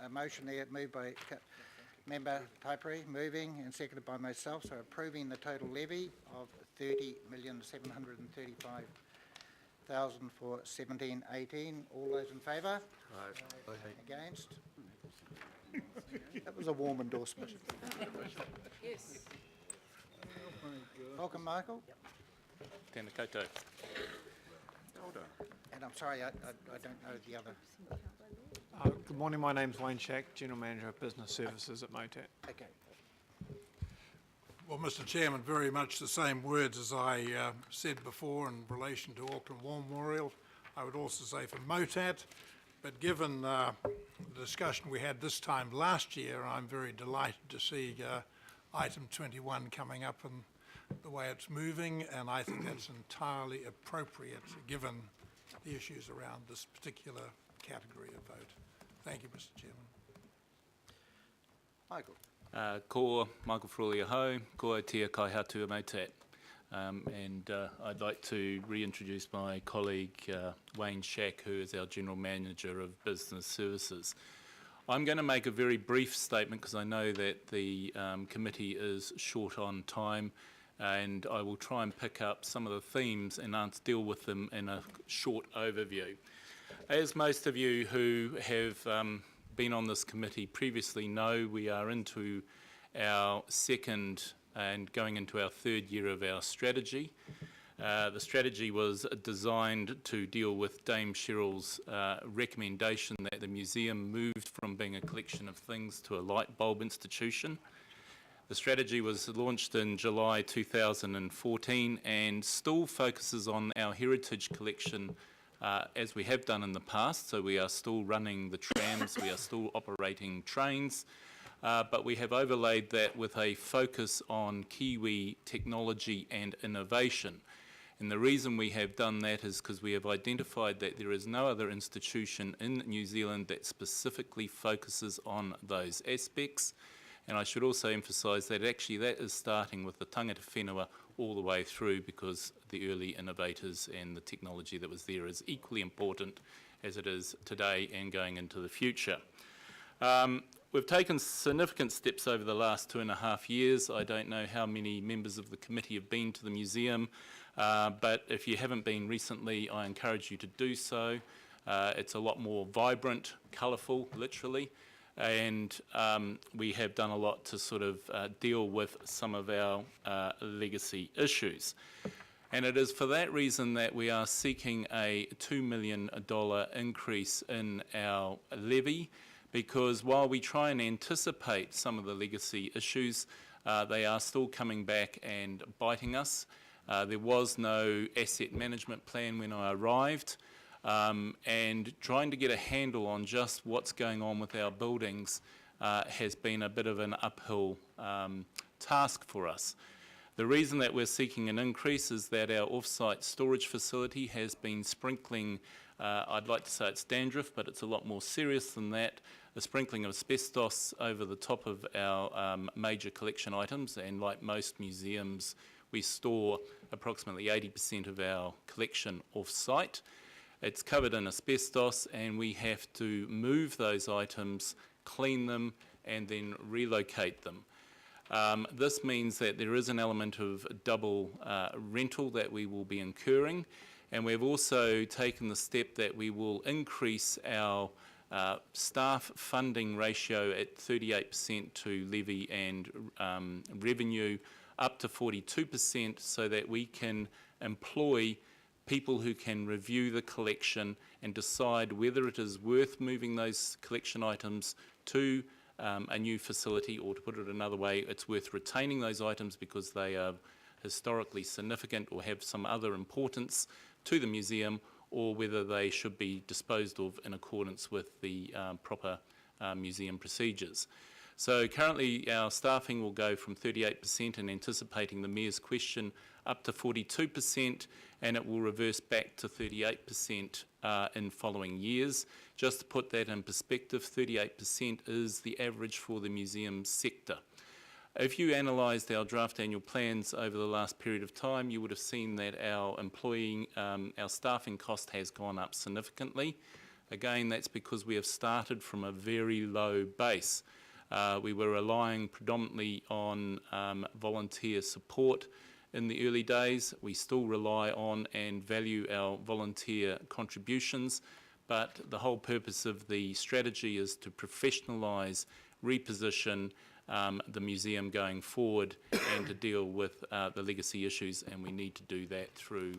a motion there moved by Member Taipere, moving and seconded by myself, so approving the total levy of $30,735,000 for 17-18. All those in favour? Aye. Against? That was a warm endorsement. Yes. Welcome, Michael. Tēnā koutou. And I'm sorry, I don't know the other. Good morning, my name's Wayne Shack, General Manager of Business Services at MOTAT. Okay. Well, Mr. Chairman, very much the same words as I said before in relation to Auckland War Memorial. I would also say for MOTAT, but given the discussion we had this time last year, I'm very delighted to see item 21 coming up and the way it's moving, and I think that's entirely appropriate given the issues around this particular category of vote. Thank you, Mr. Chairman. Michael. Ko Michael Frawley-Aho, ko tia kai hatu MOTAT. And I'd like to reintroduce my colleague Wayne Shack, who is our General Manager of Business Services. I'm going to make a very brief statement because I know that the committee is short on time, and I will try and pick up some of the themes and deal with them in a short overview. As most of you who have been on this committee previously know, we are into our second and going into our third year of our strategy. The strategy was designed to deal with Dame Cheryl's recommendation that the museum moved from being a collection of things to a light bulb institution. The strategy was launched in July 2014 and still focuses on our heritage collection as we have done in the past. So we are still running the trams, we are still operating trains, but we have overlaid that with a focus on Kiwi technology and innovation. And the reason we have done that is because we have identified that there is no other institution in New Zealand that specifically focuses on those aspects. And I should also emphasise that actually that is starting with the tangata whenua all the way through, because the early innovators and the technology that was there is equally important as it is today and going into the future. We've taken significant steps over the last 2.5 years. I don't know how many members of the committee have been to the museum, but if you haven't been recently, I encourage you to do so. It's a lot more vibrant, colourful, literally, and we have done a lot to sort of deal with some of our legacy issues. And it is for that reason that we are seeking a $2 million increase in our levy, because while we try and anticipate some of the legacy issues, they are still coming back and biting us. There was no asset management plan when I arrived, and trying to get a handle on just what's going on with our buildings has been a bit of an uphill task for us. The reason that we're seeking an increase is that our off-site storage facility has been sprinkling, I'd like to say it's dandruff, but it's a lot more serious than that, the sprinkling of asbestos over the top of our major collection items, and like most museums, we store approximately 80% of our collection off-site. It's covered in asbestos, and we have to move those items, clean them, and then relocate them. This means that there is an element of double rental that we will be incurring, and we've also taken the step that we will increase our staff funding ratio at 38% to levy and revenue up to 42%, so that we can employ people who can review the collection and decide whether it is worth moving those collection items to a new facility, or to put it another way, it's worth retaining those items because they are historically significant or have some other importance to the museum, or whether they should be disposed of in accordance with the proper museum procedures. So currently our staffing will go from 38%, and anticipating the Mayor's question, up to 42%, and it will reverse back to 38% in following years. Just to put that in perspective, 38% is the average for the museum sector. If you analysed our draft annual plans over the last period of time, you would have seen that our staffing cost has gone up significantly. Again, that's because we have started from a very low base. We were relying predominantly on volunteer support in the early days. We still rely on and value our volunteer contributions, but the whole purpose of the strategy is to professionalise, reposition the museum going forward and to deal with the legacy issues, and we need to do that through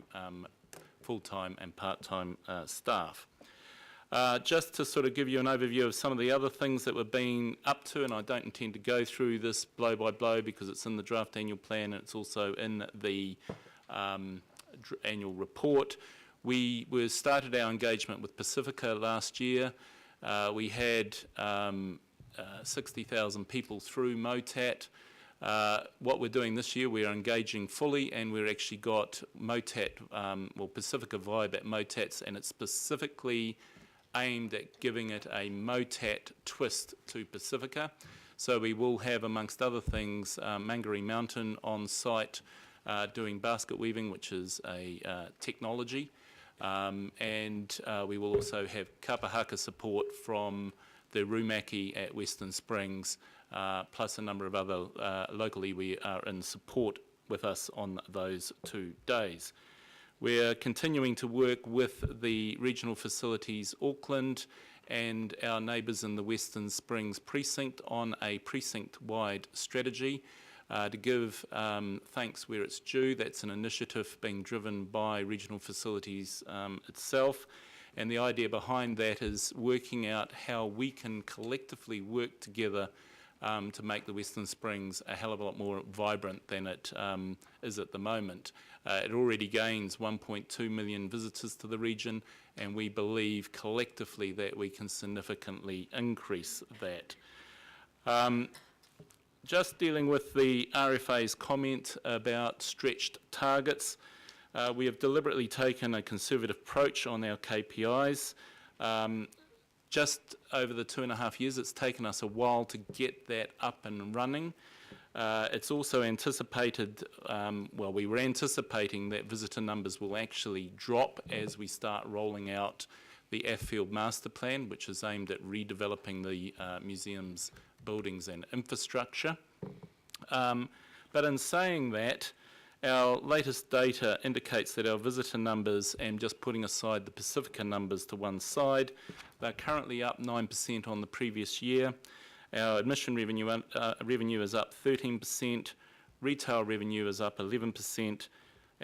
full-time and part-time staff. Just to sort of give you an overview of some of the other things that we're being up to, and I don't intend to go through this blow by blow because it's in the draft annual plan and it's also in the annual report. We started our engagement with Pacifica last year. We had 60,000 people through MOTAT. What we're doing this year, we are engaging fully, and we've actually got MOTAT, well, Pacifica Vibe at MOTAT's, and it's specifically aimed at giving it a MOTAT twist to Pacifica. So we will have, amongst other things, Mangere Mountain on site doing basket weaving, which is a technology, and we will also have kapahaka support from the Rumaki at Western Springs, plus a number of other, locally we are in support with us on those 2 days. We're continuing to work with the regional facilities Auckland and our neighbours in the Western Springs precinct on a precinct-wide strategy to give thanks where it's due. That's an initiative being driven by regional facilities itself. And the idea behind that is working out how we can collectively work together to make the Western Springs a hell of a lot more vibrant than it is at the moment. It already gains 1.2 million visitors to the region, and we believe collectively that we can significantly increase that. Just dealing with the RFA's comment about stretched targets, we have deliberately taken a conservative approach on our KPIs. Just over the 2.5 years, it's taken us a while to get that up and running. It's also anticipated, well, we were anticipating that visitor numbers will actually drop as we start rolling out the Affield Master Plan, which is aimed at redeveloping the museum's buildings and infrastructure. But in saying that, our latest data indicates that our visitor numbers, and just putting aside the Pacifica numbers to one side, they're currently up 9% on the previous year. Our admission revenue is up 13%, retail revenue is up 11%,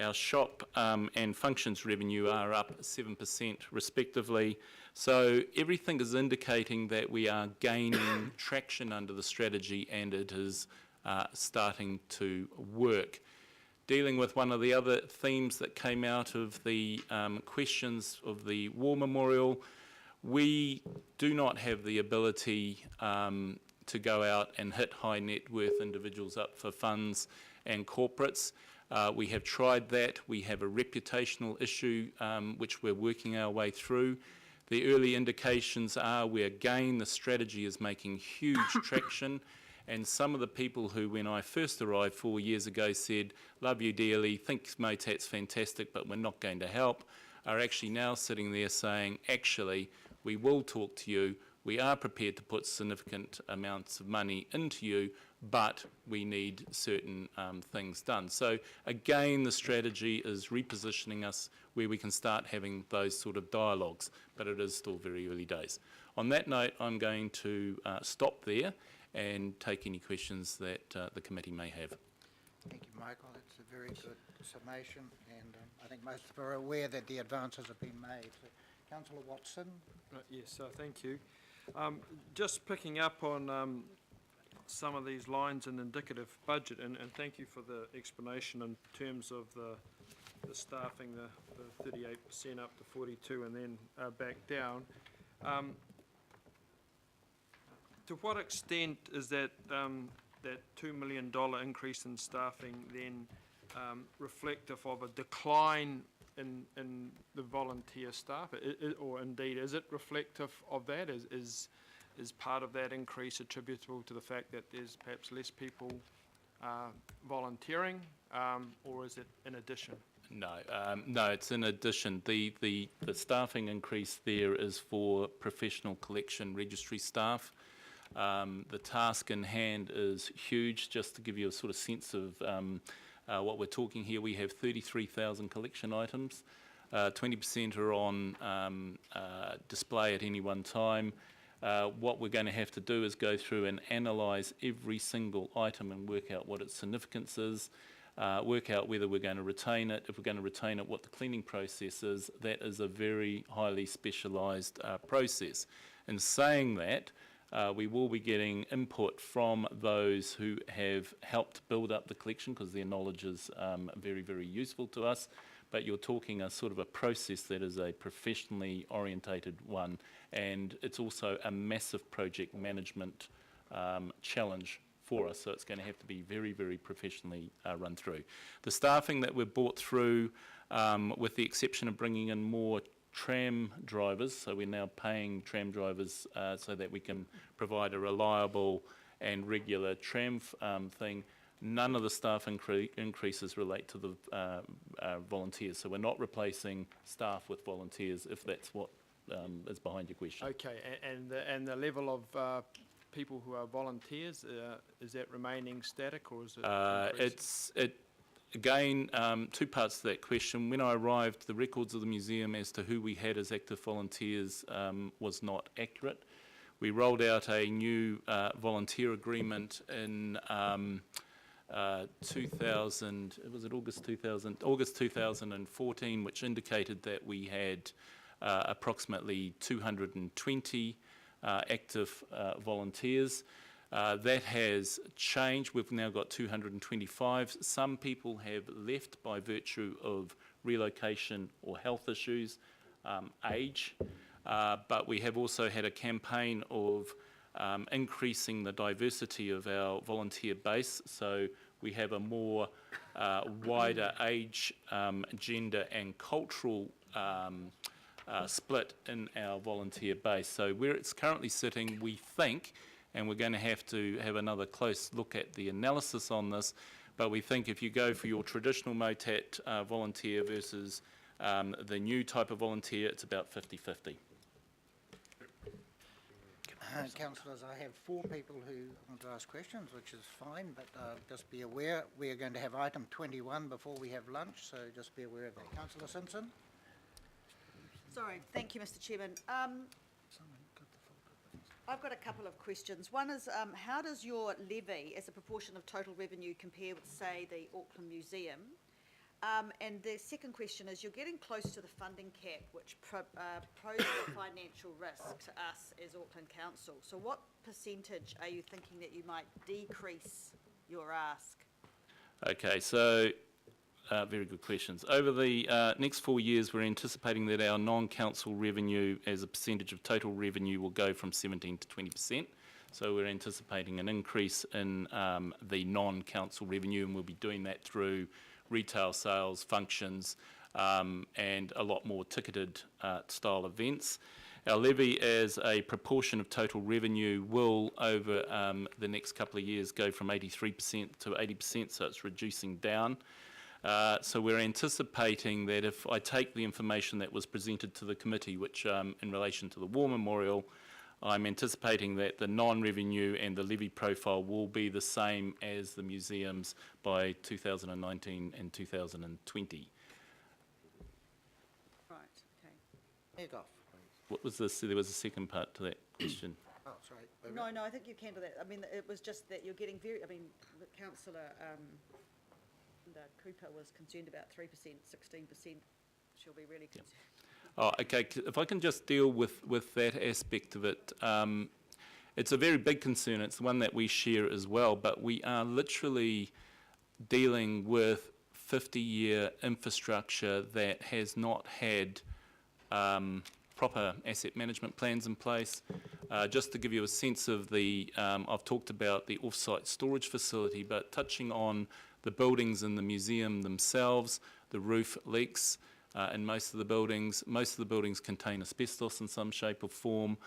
our shop and functions revenue are up 7% respectively. So everything is indicating that we are gaining traction under the strategy, and it is starting to work. Dealing with one of the other themes that came out of the questions of the War Memorial, we do not have the ability to go out and hit high net worth individuals up for funds and corporates. We have tried that. We have a reputational issue which we're working our way through. The early indications are where, again, the strategy is making huge traction, and some of the people who, when I first arrived 4 years ago, said, love you dearly, think MOTAT's fantastic, but we're not going to help, are actually now sitting there saying, actually, we will talk to you, we are prepared to put significant amounts of money into you, but we need certain things done. So again, the strategy is repositioning us where we can start having those sort of dialogues, but it is still very early days. On that note, I'm going to stop there and take any questions that the committee may have. Thank you, Michael. That's a very good summation, and I think most of us are aware that the advances have been made. So, Councillor Watson. Yes, thank you. Just picking up on some of these lines in indicative budget, and thank you for the explanation in terms of the staffing, the 38% up to 42 and then back down. To what extent is that that $2 million increase in staffing then reflective of a decline in the volunteer staff, or indeed is it reflective of that? Is part of that increase attributable to the fact that there's perhaps less people volunteering, or is it in addition? No, it's in addition. The staffing increase there is for professional collection registry staff. The task in hand is huge. Just to give you a sort of sense of what we're talking here, we have 33,000 collection items. 20% are on display at any one time. What we're going to have to do is go through and analyse every single item and work out what its significance is, work out whether we're going to retain it. If we're going to retain it, what the cleaning process is. That is a very highly specialised process. In saying that, we will be getting input from those who have helped build up the collection, because their knowledge is very, very useful to us. But you're talking a sort of a process that is a professionally orientated one, and it's also a massive project management challenge for us, so it's going to have to be very, very professionally run through. The staffing that we've brought through, with the exception of bringing in more tram drivers, so we're now paying tram drivers so that we can provide a reliable and regular tram thing. None of the staff increases relate to the volunteers, so we're not replacing staff with volunteers, if that's what is behind your question. Okay, and the level of people who are volunteers, is that remaining static, or is it increasing? Again, two parts to that question. When I arrived, the records of the museum as to who we had as active volunteers was not accurate. We rolled out a new volunteer agreement in 2000, was it August 2014, which indicated that we had approximately 220 active volunteers. That has changed. We've now got 225. Some people have left by virtue of relocation or health issues, age, but we have also had a campaign of increasing the diversity of our volunteer base, so we have a more wider age, gender and cultural split in our volunteer base. So where it's currently sitting, we think, and we're going to have another close look at the analysis on this, but we think if you go for your traditional MOTAT volunteer versus the new type of volunteer, it's about 50-50. Councillors, I have 4 people who want to ask questions, which is fine, but just be aware, we are going to have item 21 before we have lunch, so just be aware of that. Councillor Simpson? Sorry, thank you, Mr. Chairman. I've got a couple of questions. One is, how does your levy as a proportion of total revenue compare with, say, the Auckland Museum? And the second question is, you're getting close to the funding cap, which poses a financial risk to us as Auckland Council. So what percentage are you thinking that you might decrease your ask? Okay, so very good questions. Over the next 4 years, we're anticipating that our non-council revenue as a percentage of total revenue will go from 17 to 20%. So we're anticipating an increase in the non-council revenue, and we'll be doing that through retail sales, functions, and a lot more ticketed style events. Our levy as a proportion of total revenue will, over the next couple of years, go from 83% to 80%, so it's reducing down. So we're anticipating that if I take the information that was presented to the committee, which in relation to the War Memorial, I'm anticipating that the non-revenue and the levy profile will be the same as the museums by 2019 and 2020. Right, okay. Head off, please. What was this? There was a second part to that question. Oh, sorry. No, I think you can do that. I mean, it was just that you're getting very, I mean, the councillor, Cooper was concerned about 3%, 16%. She'll be really concerned. Oh, okay. If I can just deal with that aspect of it. It's a very big concern. It's one that we share as well, but we are literally dealing with 50-year infrastructure that has not had proper asset management plans in place. Just to give you a sense of the, I've talked about the off-site storage facility, but touching on the buildings in the museum themselves, the roof leaks in most of the buildings. Most of the buildings contain asbestos in some shape or form.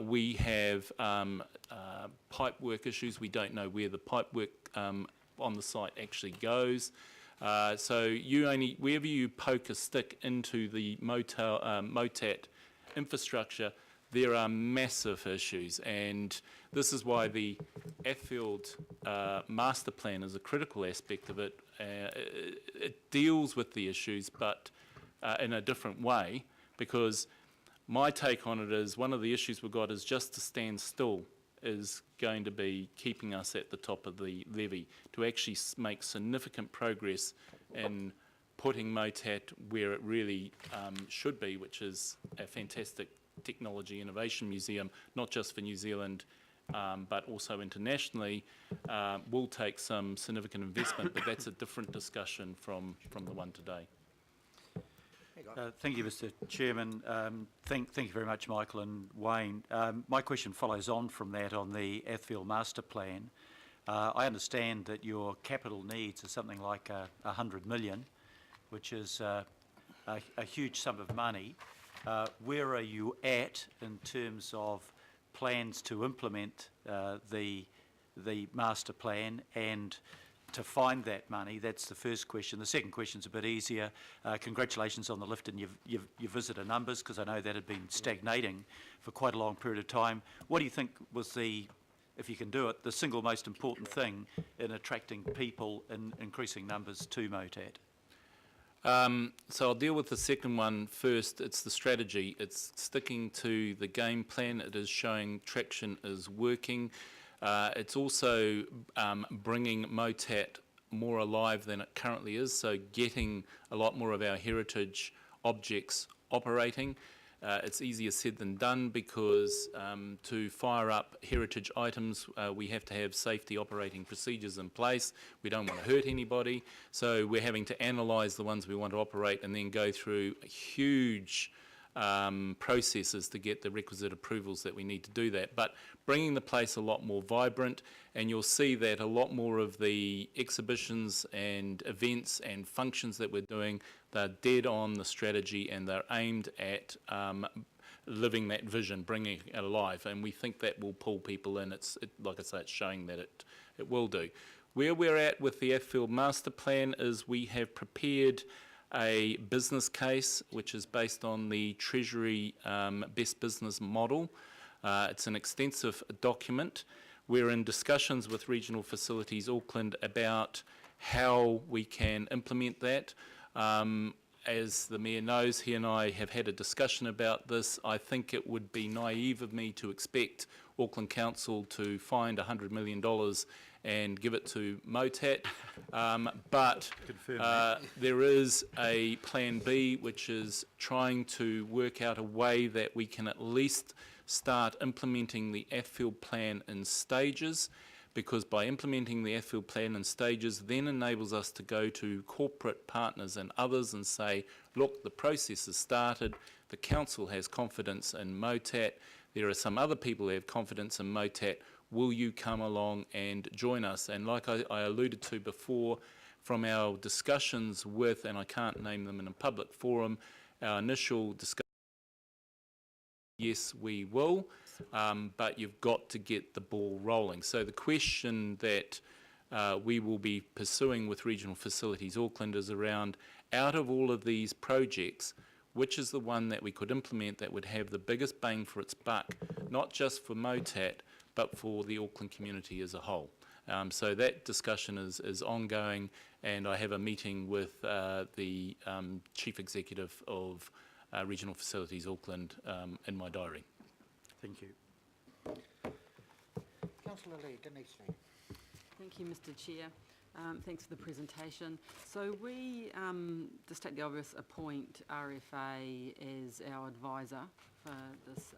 We have pipe work issues. We don't know where the pipe work on the site actually goes. So wherever you poke a stick into the MOTAT infrastructure, there are massive issues, and this is why the Airfield master plan is a critical aspect of it. It deals with the issues, but in a different way, because my take on it is one of the issues we've got is just to stand still is going to be keeping us at the top of the levy. To actually make significant progress in putting MOTAT where it really should be, which is a fantastic technology innovation museum, not just for New Zealand, but also internationally, will take some significant investment, but that's a different discussion from the one today. Thank you, Mr. Chairman. Thank you very much, Michael and Wayne. My question follows on from that on the Airfield Master Plan. I understand that your capital needs are something like 100 million, which is a huge sum of money. Where are you at in terms of plans to implement the master plan and to find that money? That's the first question. The second question's a bit easier. Congratulations on the lift in your visitor numbers, because I know that had been stagnating for quite a long period of time. What do you think was if you can do it, the single most important thing in attracting people in increasing numbers to MOTAT? So I'll deal with the second one first. It's the strategy. It's sticking to the game plan. It is showing traction is working. It's also bringing MOTAT more alive than it currently is, so getting a lot more of our heritage objects operating. It's easier said than done, because to fire up heritage items, we have to have safety operating procedures in place. We don't want to hurt anybody, so we're having to analyse the ones we want to operate and then go through huge processes to get the requisite approvals that we need to do that. But bringing the place a lot more vibrant, and you'll see that a lot more of the exhibitions and events and functions that we're doing, they're dead on the strategy and they're aimed at living that vision, bringing it alive, and we think that will pull people in. Like I say, it's showing that it will do. Where we're at with the Airfield Master Plan is we have prepared a business case which is based on the Treasury best business model. It's an extensive document. We're in discussions with Regional Facilities Auckland about how we can implement that. As the Mayor knows, he and I have had a discussion about this. I think it would be naive of me to expect Auckland Council to find $100 million and give it to MOTAT, but there is a plan B, which is trying to work out a way that we can at least start implementing the Airfield plan in stages, because by implementing the Airfield plan in stages then enables us to go to corporate partners and others and say, look, the process has started, the council has confidence in MOTAT, there are some other people who have confidence in MOTAT, will you come along and join us? And like I alluded to before, from our discussions with, and I can't name them in a public forum, our initial discussion, yes, we will, but you've got to get the ball rolling. So the question that we will be pursuing with Regional Facilities Auckland is around, out of all of these projects, which is the one that we could implement that would have the biggest bang for its buck, not just for MOTAT, but for the Auckland community as a whole. So that discussion is ongoing, and I have a meeting with the Chief Executive of Regional Facilities Auckland in my diary. Thank you. Councillor Lee, Denise Lee. Thank you, Mr. Chair. Thanks for the presentation. So we, to state the obvious, appoint RFA as our advisor for this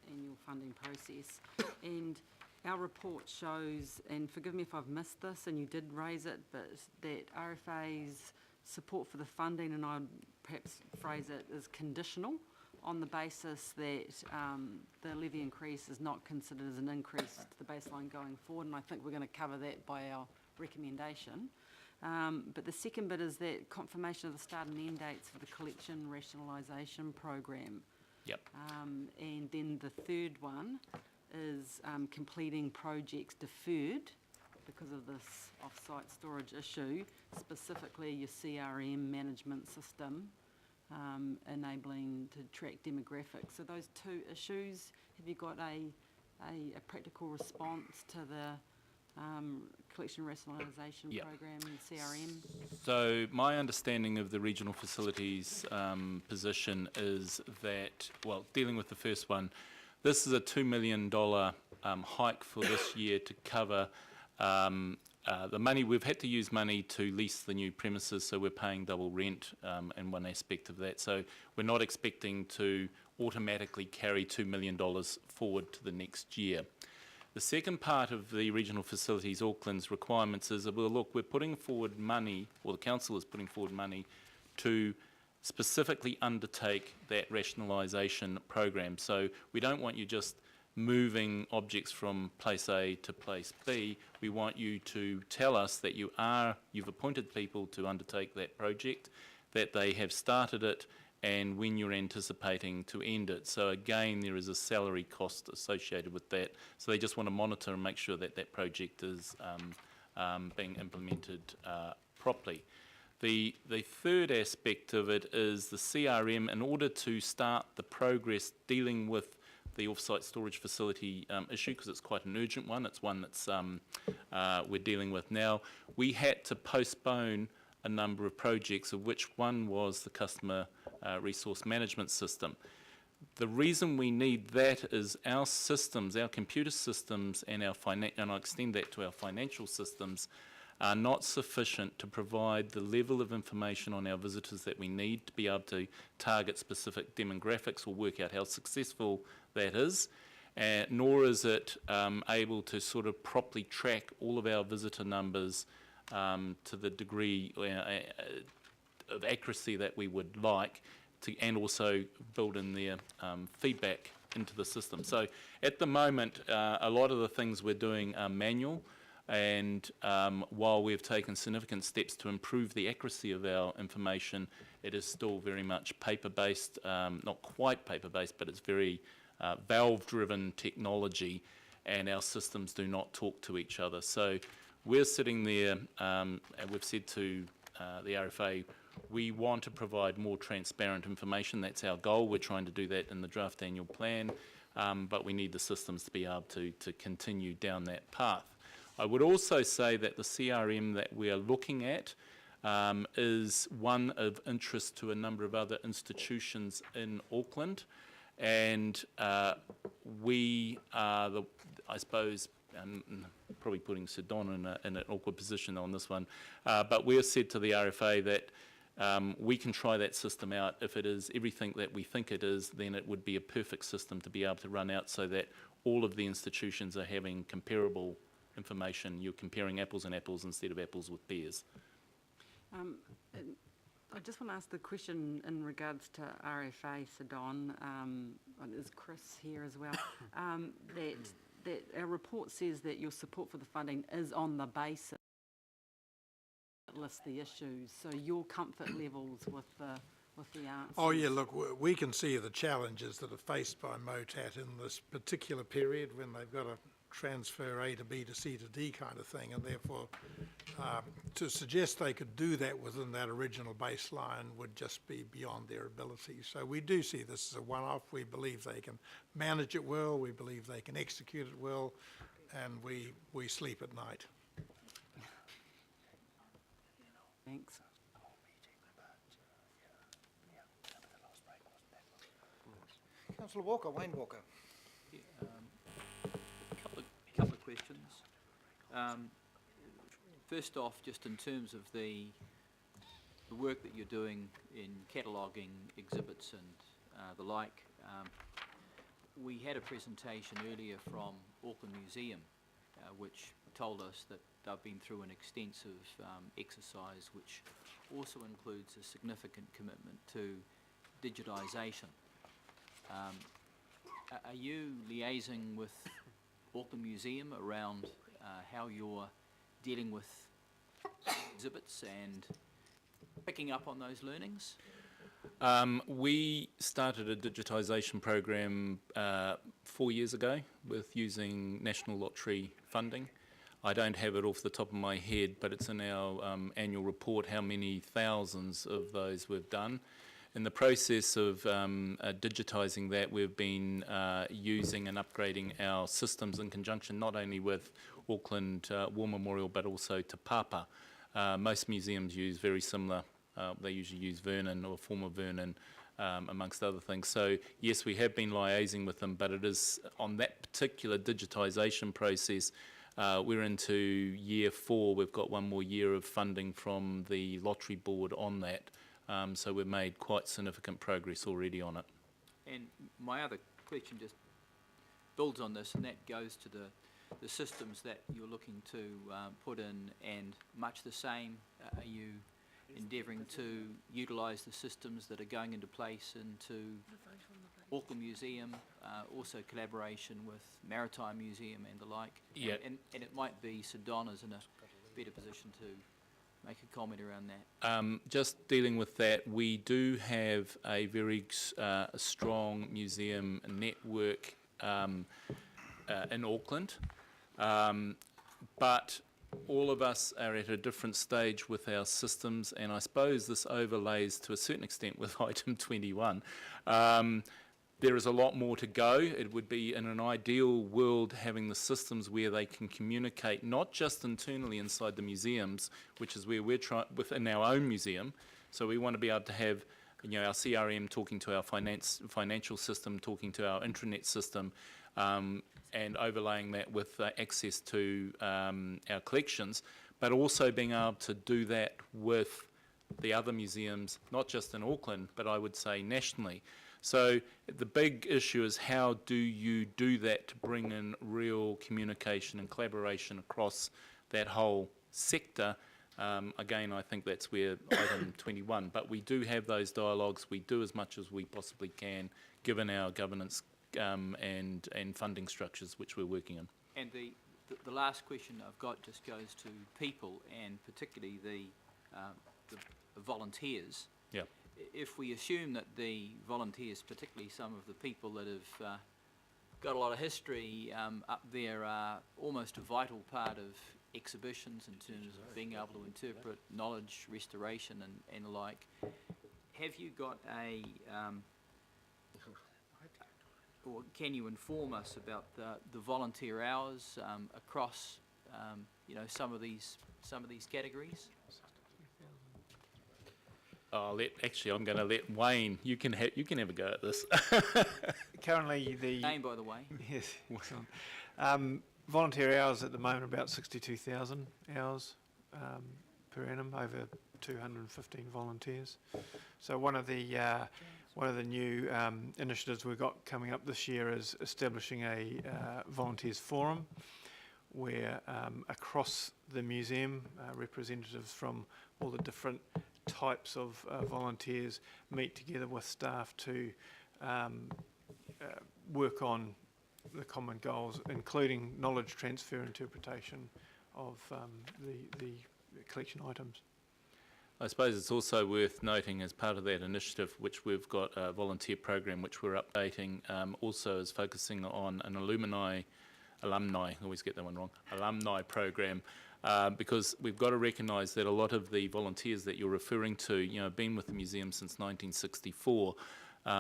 annual funding process. And our report shows, and forgive me if I've missed this and you did raise it, but that RFA's support for the funding, and I'd perhaps phrase it as conditional, on the basis that the levy increase is not considered as an increase to the baseline going forward, and I think we're going to cover that by our recommendation. But the second bit is that confirmation of the start and end dates for the collection rationalisation program. Yep. And then the third one is completing projects deferred because of this off-site storage issue, specifically your CRM management system, enabling to track demographics. So those two issues, have you got a practical response to the collection rationalisation Yeah. program and CRM? So my understanding of the regional facilities position is that, well, dealing with the first one, this is a $2 million hike for this year to cover the money. We've had to use money to lease the new premises, so we're paying double rent in one aspect of that. So we're not expecting to automatically carry $2 million forward to the next year. The second part of the Regional Facilities Auckland's requirements is, well, look, we're putting forward money, or the council is putting forward money to specifically undertake that rationalisation program. So we don't want you just moving objects from place A to place B. We want you to tell us that you've appointed people to undertake that project, that they have started it, and when you're anticipating to end it. So again, there is a salary cost associated with that. So they just want to monitor and make sure that that project is being implemented properly. The third aspect of it is the CRM. In order to start the progress dealing with the off-site storage facility issue, because it's quite an urgent one, it's one that's we're dealing with now, we had to postpone a number of projects, of which one was the customer resource management system. The reason we need that is our systems, our computer systems, and and I extend that to our financial systems, are not sufficient to provide the level of information on our visitors that we need to be able to target specific demographics or work out how successful that is, nor is it able to sort of properly track all of our visitor numbers to the degree of accuracy that we would like, and also build in their feedback into the system. So at the moment, a lot of the things we're doing are manual, and while we've taken significant steps to improve the accuracy of our information, it is still very much paper-based, not quite paper-based, but it's very valve-driven technology, and our systems do not talk to each other. So we're sitting there, and we've said to the RFA, we want to provide more transparent information. That's our goal. We're trying to do that in the draft annual plan, but we need the systems to be able to continue down that path. I would also say that the CRM that we are looking at is one of interest to a number of other institutions in Auckland, and we are, I suppose, probably putting Sir Don in an awkward position on this one, but we have said to the RFA that we can try that system out. If it is everything that we think it is, then it would be a perfect system to be able to run out so that all of the institutions are having comparable information. You're comparing apples and apples instead of apples with pears. I just want to ask the question in regards to RFA, Sir Don, is Chris here as well, that our report says that your support for the funding is on the basis that lists the issues. So your comfort levels with the answers. Oh yeah, look, we can see the challenges that are faced by MOTAT in this particular period when they've got to transfer A to B to C to D kind of thing, and therefore to suggest they could do that within that original baseline would just be beyond their ability. So we do see this as a one-off. We believe they can manage it well, we believe they can execute it well, and we sleep at night. Thanks. Councillor Walker, Wayne Walker. Couple of questions. First off, just in terms of the work that you're doing in cataloguing exhibits and the like, we had a presentation earlier from Auckland Museum which told us that they've been through an extensive exercise which also includes a significant commitment to digitisation. Are you liaising with Auckland Museum around how you're dealing with exhibits and picking up on those learnings? We started a digitisation program 4 years ago with using National Lottery funding. I don't have it off the top of my head, but it's in our annual report how many thousands of those we've done. In the process of digitising that, we've been using and upgrading our systems in conjunction not only with Auckland War Memorial but also Te Papa. Most museums use very similar, they usually use Vernon or former Vernon amongst other things. So yes, we have been liaising with them, but it is on that particular digitisation process, we're into year 4. We've got one more year of funding from the lottery board on that. So we've made quite significant progress already on it. And my other question just builds on this, and that goes to the systems that you're looking to put in, and much the same, are you endeavouring to utilise the systems that are going into place into Auckland Museum, also collaboration with Maritime Museum and the like? Yeah. And it might be Sir Donna's in a better position to make a comment around that. Just dealing with that, we do have a very strong museum network in Auckland, but all of us are at a different stage with our systems, and I suppose this overlays to a certain extent with item 21. There is a lot more to go. It would be, in an ideal world, having the systems where they can communicate not just internally inside the museums, which is where we're trying within our own museum. So we want to be able to have, you know, our CRM talking to our financial system, talking to our intranet system, and overlaying that with access to our collections, but also being able to do that with the other museums, not just in Auckland, but I would say nationally. So the big issue is, how do you do that to bring in real communication and collaboration across that whole sector? Again, I think that's where item 21, but we do have those dialogues. We do as much as we possibly can, given our governance and funding structures which we're working on. And the last question I've got just goes to people, and particularly the volunteers. Yeah. If we assume that the volunteers, particularly some of the people that have got a lot of history up there, are almost a vital part of exhibitions in terms of being able to interpret knowledge, restoration and the like, have you got a, or can you inform us about the volunteer hours across, you know, some of these categories? I'm going to let Wayne. You can have a go at this. Currently, the Name, by the way. yes, excellent. Volunteer hours at the moment are about 62,000 hours per annum, over 215 volunteers. So one of the new initiatives we've got coming up this year is establishing a volunteers forum, where across the museum, representatives from all the different types of volunteers meet together with staff to work on the common goals, including knowledge transfer, interpretation of the collection items. I suppose it's also worth noting, as part of that initiative, which we've got a volunteer program which we're updating, also is focusing on an alumni, I always get that one wrong, alumni program, because we've got to recognise that a lot of the volunteers that you're referring to, you know, have been with the museum since 1964.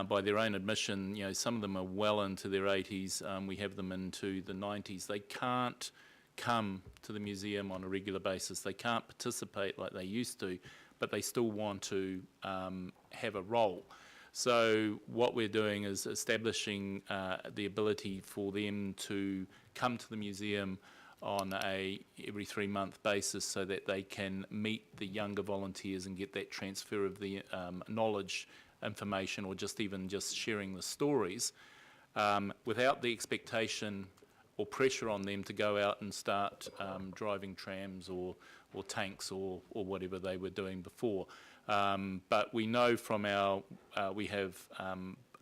By their own admission, you know, some of them are well into their 80s. We have them into the 90s. They can't come to the museum on a regular basis. They can't participate like they used to, but they still want to have a role. So what we're doing is establishing the ability for them to come to the museum on a every 3-month basis, so that they can meet the younger volunteers and get that transfer of the knowledge, information, or just sharing the stories, without the expectation or pressure on them to go out and start driving trams or tanks or whatever they were doing before. But we know from our, we have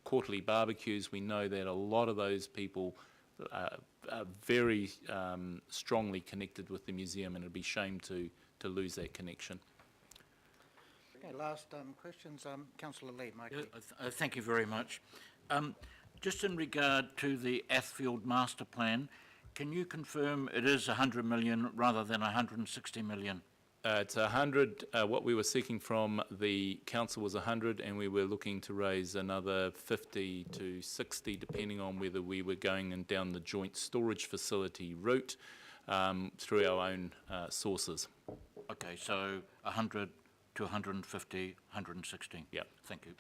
quarterly barbecues, we know that a lot of those people are very strongly connected with the museum, and it'd be a shame to lose that connection. Okay, last questions, Councillor Lee, Mike. Yeah, thank you very much. Just in regard to the Athfield Master Plan, can you confirm it is 100 million rather than 160 million? It's 100, what we were seeking from the council was 100, and we were looking to raise another 50 to 60, depending on whether we were going in down the joint storage facility route through our own sources. Okay, so 100 to 150, 160. Yep. Thank you.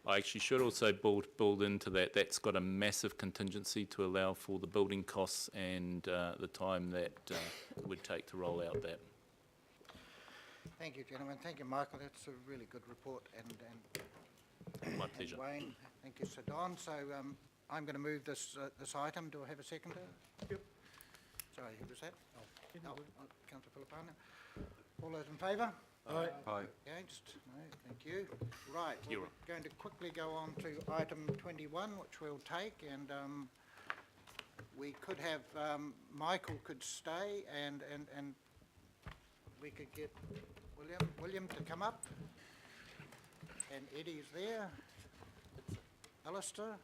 I actually should also build into that, that's got a massive contingency to allow for the building costs and the time that it would take to roll out that. Thank you, gentlemen. Thank you, Michael. That's a really good report. And My pleasure. Wayne, thank you, Sir Don. So I'm going to move this item. Do I have a seconder? Yep. Sorry, who was that? Councillor Filipano. All those in favour? Aye. Against? No, thank you. Right, well, we're going to quickly go on to item 21, which we'll take, and we could have, Michael could stay, and we could get William to come up, and Eddie's there. Alistair.